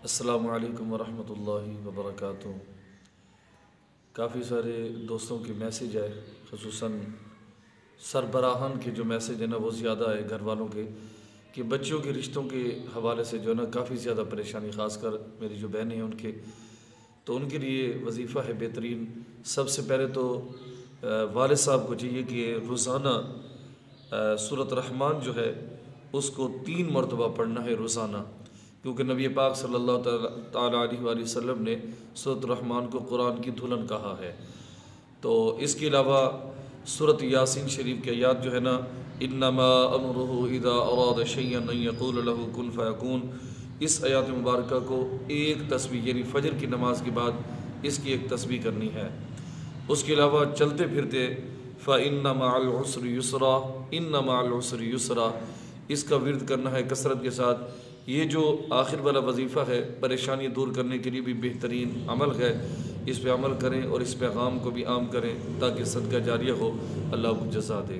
السلام علیکم ورحمۃ اللہ وبرکاتہ۔ کافی سارے دوستوں کے میسیج آئے، خصوصاً سربراہان کے جو میسیج ہیں نا وہ زیادہ آئے گھر والوں کے، کہ بچوں کے رشتوں کے حوالے سے جو ہے نا کافی زیادہ پریشانی، خاص کر میری جو بہنیں ہیں ان کے، تو ان کے لیے وظیفہ ہے بہترین۔ سب سے پہلے تو والد صاحب کو چاہیے کہ روزانہ سورۃ رحمان جو ہے اس کو 3 مرتبہ پڑھنا ہے روزانہ، کیونکہ نبی پاک صلی اللہ تعالیٰ علیہ وآلہ وسلم نے سورۃ الرحمن کو قرآن کی دھلن کہا ہے۔ تو اس کے علاوہ سورۃ یاسین شریف کی آیات جو ہے نا، انما امرہ اذا اراد شیئا ان یقول له کن فیکون، اس آیات مبارکہ کو ایک تسبیح یعنی فجر کی نماز کے بعد اس کی ایک تسبیح کرنی ہے۔ اس کے علاوہ چلتے پھرتے فَإِنَّ مَعَ الْعُسْرِ يُسْرًا، إِنَّ مَعَ الْعُسْرِ يُسْرًا، اس کا ورد کرنا ہے کثرت کے ساتھ۔ یہ جو آخر والا وظیفہ ہے پریشانی دور کرنے کے لیے بھی بہترین عمل ہے، اس پہ عمل کریں اور اس پیغام کو بھی عام کریں تاکہ صدقہ جاریہ ہو، اللہ کو جزا دے۔